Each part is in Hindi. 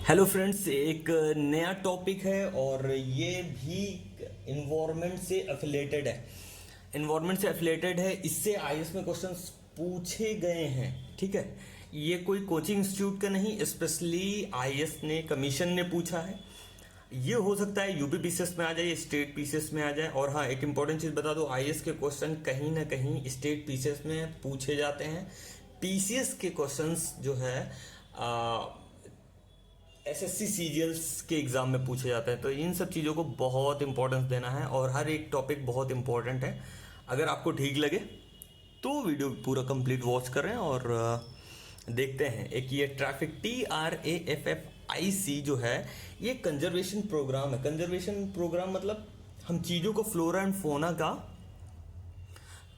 हेलो फ्रेंड्स, एक नया टॉपिक है और ये भी इन्वायरमेंट से एफिलेटेड है। इससे आईएएस में क्वेश्चंस पूछे गए हैं। ठीक है, ये कोई कोचिंग इंस्टीट्यूट का नहीं, स्पेशली आईएएस ने कमीशन ने पूछा है। ये हो सकता है यूपी पीसीएस में आ जाए, स्टेट पीसीएस में आ जाए। और हाँ, एक इंपॉर्टेंट चीज़ बता दो, आईएएस के क्वेश्चन कहीं ना कहीं स्टेट पीसीएस में पूछे जाते हैं। पीसीएस के क्वेश्चंस जो है एसएससी सीजीएल्स के एग्ज़ाम में पूछे जाते हैं। तो इन सब चीज़ों को बहुत इंपॉर्टेंस देना है और हर एक टॉपिक बहुत इंपॉर्टेंट है। अगर आपको ठीक लगे तो वीडियो पूरा कंप्लीट वॉच करें और देखते हैं। एक ये ट्रैफिक TRAFFIC जो है, ये कंजर्वेशन प्रोग्राम है। कंजर्वेशन प्रोग्राम मतलब हम चीज़ों को, फ्लोरा एंड फोना का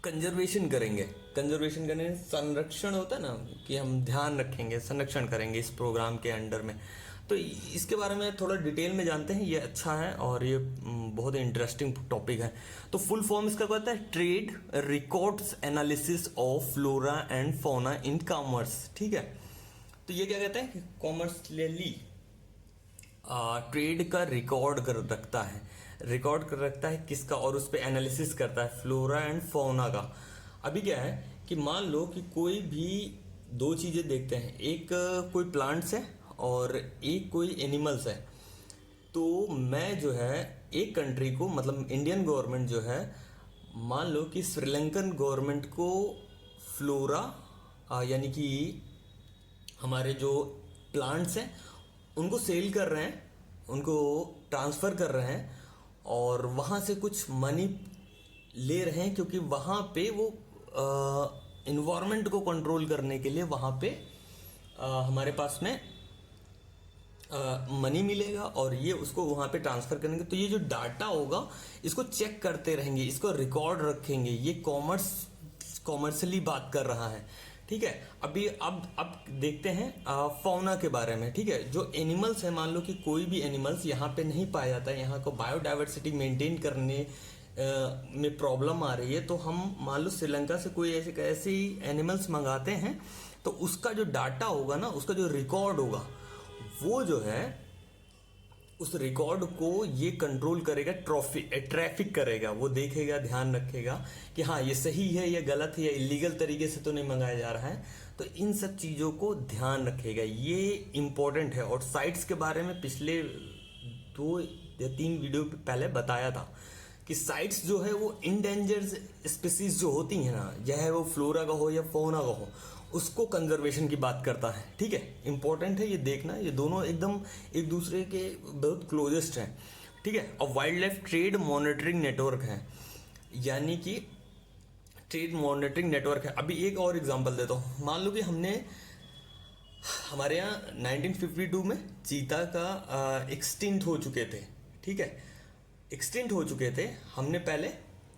कंजर्वेशन करेंगे। कंजर्वेशन करने संरक्षण होता है ना, कि हम ध्यान रखेंगे, संरक्षण करेंगे इस प्रोग्राम के अंडर में। तो इसके बारे में थोड़ा डिटेल में जानते हैं। ये अच्छा है और ये बहुत इंटरेस्टिंग टॉपिक है। तो फुल फॉर्म इसका क्या होता है? Trade records analysis of flora and fauna in commerce. ठीक है, तो ये क्या कहते हैं? कॉमर्शियली ट्रेड का रिकॉर्ड कर रखता है। रिकॉर्ड कर रखता है किसका? और उस पर एनालिसिस करता है फ्लोरा एंड फौना का। अभी क्या है कि मान लो कि कोई भी दो चीज़ें देखते हैं, एक कोई प्लांट्स है और एक कोई एनिमल्स है। तो मैं जो है एक कंट्री को, मतलब इंडियन गवर्नमेंट जो है, मान लो कि श्रीलंकन गवर्नमेंट को फ्लोरा यानी कि हमारे जो प्लांट्स हैं उनको सेल कर रहे हैं, उनको ट्रांसफ़र कर रहे हैं और वहाँ से कुछ मनी ले रहे हैं, क्योंकि वहाँ पे वो इन्वायरमेंट को कंट्रोल करने के लिए वहाँ पे हमारे पास में मनी मिलेगा और ये उसको वहाँ पे ट्रांसफ़र करेंगे। तो ये जो डाटा होगा इसको चेक करते रहेंगे, इसको रिकॉर्ड रखेंगे। ये कॉमर्शियली बात कर रहा है। ठीक है, अभी अब देखते हैं फौना के बारे में। ठीक है, जो एनिमल्स है, मान लो कि कोई भी एनिमल्स यहाँ पे नहीं पाया जाता है, यहाँ को बायोडाइवर्सिटी मेंटेन करने में प्रॉब्लम आ रही है, तो हम मान लो श्रीलंका से कोई ऐसे एनिमल्स मंगाते हैं, तो उसका जो डाटा होगा ना, उसका जो रिकॉर्ड होगा, वो जो है उस रिकॉर्ड को ये कंट्रोल करेगा, ट्रैफिक करेगा। वो देखेगा, ध्यान रखेगा कि हाँ ये सही है या गलत है या इलीगल तरीके से तो नहीं मंगाया जा रहा है। तो इन सब चीज़ों को ध्यान रखेगा, ये इम्पोर्टेंट है। और साइट्स के बारे में पिछले 2 या 3 वीडियो पहले बताया था कि साइट्स जो है वो इंडेंजर्ड स्पीसीज जो होती हैं ना, चाहे वो फ्लोरा का हो या फौना का हो, उसको कंजर्वेशन की बात करता है। ठीक है, इंपॉर्टेंट है ये देखना, ये दोनों एकदम एक दूसरे के बहुत क्लोजेस्ट हैं। ठीक है, और wild life trade monitoring network है, यानी कि ट्रेड मॉनिटरिंग नेटवर्क है। अभी एक और एग्जांपल देता हूँ। मान लो कि हमने हमारे यहाँ 1952 में चीता का एक्सटिंक्ट हो चुके थे। ठीक है, एक्सटिंक्ट हो चुके थे। हमने पहले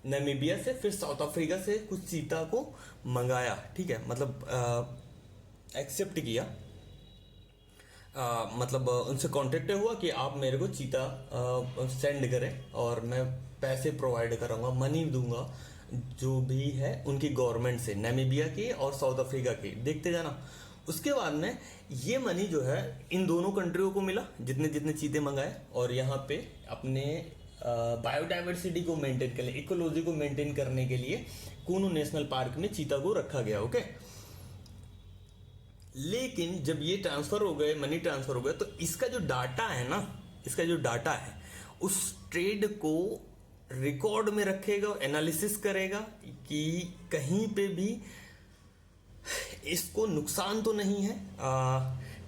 नामीबिया से, फिर साउथ अफ्रीका से कुछ चीता को मंगाया। ठीक है, मतलब एक्सेप्ट किया, मतलब उनसे कांटेक्ट हुआ कि आप मेरे को चीता सेंड करें और मैं पैसे प्रोवाइड कराऊंगा, मनी दूंगा, जो भी है उनकी गवर्नमेंट से, नामीबिया की और साउथ अफ्रीका की। देखते जाना, उसके बाद में ये मनी जो है इन दोनों कंट्रियों को मिला, जितने जितने चीते मंगाए, और यहाँ पे अपने बायोडाइवर्सिटी को मेंटेन करने, इकोलॉजी को मेंटेन करने के लिए कूनू नेशनल पार्क में चीता को रखा गया। ओके, लेकिन जब ये ट्रांसफर हो गए, मनी ट्रांसफर हो गया, तो इसका जो डाटा है ना, इसका जो डाटा है उस ट्रेड को रिकॉर्ड में रखेगा, एनालिसिस करेगा कि कहीं पे भी इसको नुकसान तो नहीं है।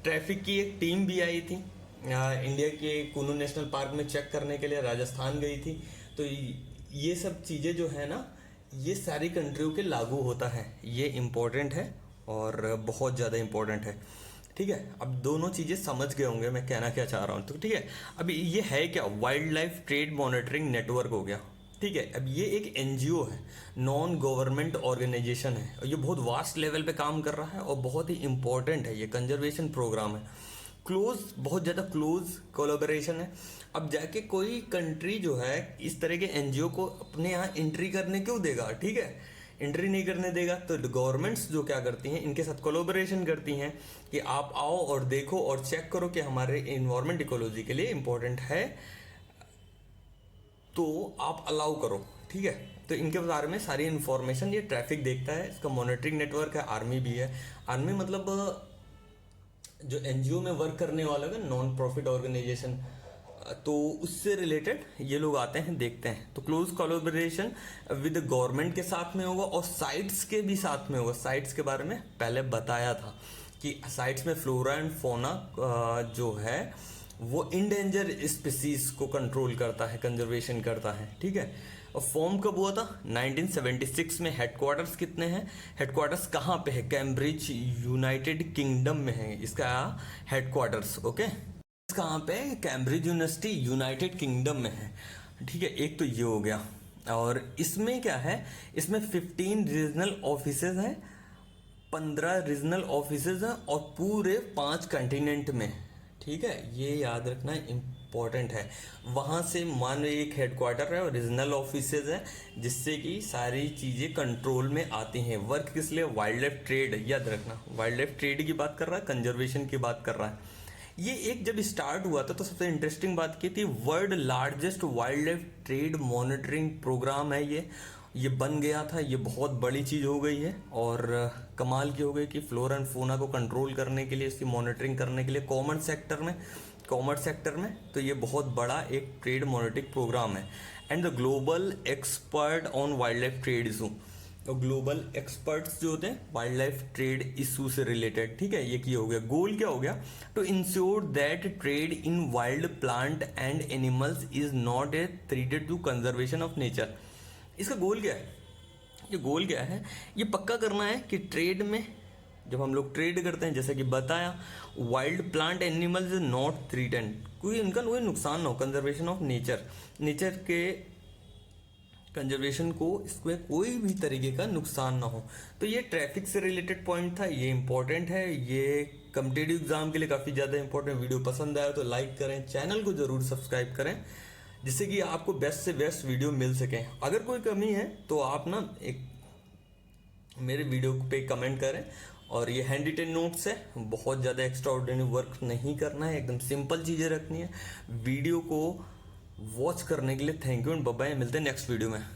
ट्रैफिक की एक टीम भी आई थी इंडिया के कूनू नेशनल पार्क में चेक करने के लिए, राजस्थान गई थी। तो ये सब चीज़ें जो है ना, ये सारी कंट्रियों के लागू होता है। ये इम्पोर्टेंट है और बहुत ज़्यादा इम्पोर्टेंट है। ठीक है, अब दोनों चीज़ें समझ गए होंगे मैं कहना क्या चाह रहा हूँ। तो ठीक है, अभी ये है क्या? Wild life trade monitoring network हो गया। ठीक है, अब ये एक एनजीओ है, नॉन गवर्नमेंट ऑर्गेनाइजेशन है, और ये बहुत वास्ट लेवल पे काम कर रहा है और बहुत ही इंपॉर्टेंट है। ये कंजर्वेशन प्रोग्राम है, क्लोज, बहुत ज़्यादा क्लोज कोलैबोरेशन है। अब जाके कोई कंट्री जो है इस तरह के एनजीओ को अपने यहाँ एंट्री करने क्यों देगा? ठीक है, एंट्री नहीं करने देगा। तो गवर्नमेंट्स जो क्या करती हैं, इनके साथ कोलोबरेशन करती हैं कि आप आओ और देखो और चेक करो कि हमारे इन्वायरमेंट इकोलॉजी के लिए इम्पोर्टेंट है, तो आप अलाउ करो, ठीक है। तो इनके बारे में सारी इन्फॉर्मेशन ये ट्रैफिक देखता है। इसका मॉनिटरिंग नेटवर्क है, आर्मी भी है। आर्मी मतलब जो एनजीओ में वर्क करने वाला है, नॉन प्रॉफिट ऑर्गेनाइजेशन, तो उससे रिलेटेड ये लोग आते हैं, देखते हैं। तो क्लोज कोलैबोरेशन विद गवर्नमेंट के साथ में होगा और साइट्स के भी साथ में होगा। साइट्स के बारे में पहले बताया था कि साइट्स में फ्लोरा एंड फोना जो है वो इंडेंजर स्पीसीज को कंट्रोल करता है, कंजर्वेशन करता है, ठीक है। और फॉर्म कब हुआ था? 1976 में। हेडक्वार्टर्स कितने हैं? हेडक्वार्टर्स कहाँ पे है? कैम्ब्रिज, यूनाइटेड किंगडम में है इसका हेडक्वार्टर्स, ओके। कहाँ पे? कैम्ब्रिज यूनिवर्सिटी, यूनाइटेड किंगडम में है, ठीक है। एक तो ये हो गया। और इसमें क्या है, इसमें 15 रीजनल ऑफिसेज हैं, 15 रीजनल ऑफिसेज हैं और पूरे 5 कंटिनेंट में, ठीक है। ये याद रखना इम्पोर्टेंट है। वहाँ से मान लो एक हेडक्वार्टर है और रीजनल ऑफिसेज है, जिससे कि सारी चीज़ें कंट्रोल में आती हैं। वर्क किस लिए? वाइल्ड लाइफ ट्रेड, याद रखना। वाइल्ड लाइफ ट्रेड की बात कर रहा है, कंजर्वेशन की बात कर रहा है। ये एक जब स्टार्ट हुआ था तो सबसे इंटरेस्टिंग बात की थी, world largest wild life trade monitoring program है ये बन गया था। ये बहुत बड़ी चीज़ हो गई है और कमाल की हो गई कि फ्लोरा एंड फोना को कंट्रोल करने के लिए, इसकी मॉनिटरिंग करने के लिए कॉमर्स सेक्टर में तो ये बहुत बड़ा एक ट्रेड मॉनिटरिंग प्रोग्राम है। And the global expert on wild life trade issue, और ग्लोबल एक्सपर्ट्स जो होते हैं वाइल्ड लाइफ ट्रेड इशू से रिलेटेड, ठीक है। ये हो गया। गोल क्या हो गया? To ensure that trade in wild plant and animals is not a threatened to conservation of nature. इसका गोल क्या है? ये गोल क्या है? ये पक्का करना है कि ट्रेड में जब हम लोग ट्रेड करते हैं, जैसे कि बताया, wild plant animals is not threatened, कोई इनका कोई नुकसान ना हो, कंजर्वेशन ऑफ नेचर के कंजर्वेशन को, इसमें कोई भी तरीके का नुकसान ना हो। तो ये ट्रैफिक से रिलेटेड पॉइंट था, ये इंपॉर्टेंट है, ये कॉम्पिटिटिव एग्जाम के लिए काफ़ी ज़्यादा इंपॉर्टेंट। वीडियो पसंद आया तो लाइक करें, चैनल को ज़रूर सब्सक्राइब करें, जिससे कि आपको बेस्ट से बेस्ट वीडियो मिल सके। अगर कोई कमी है तो आप ना एक मेरे वीडियो पे कमेंट करें। और ये हैंड रिटन नोट्स है, बहुत ज़्यादा एक्स्ट्रा ऑर्डिनरी वर्क नहीं करना है, एकदम सिंपल चीज़ें रखनी है। वीडियो को वॉच करने के लिए thank you and bye bye. मिलते हैं नेक्स्ट वीडियो में।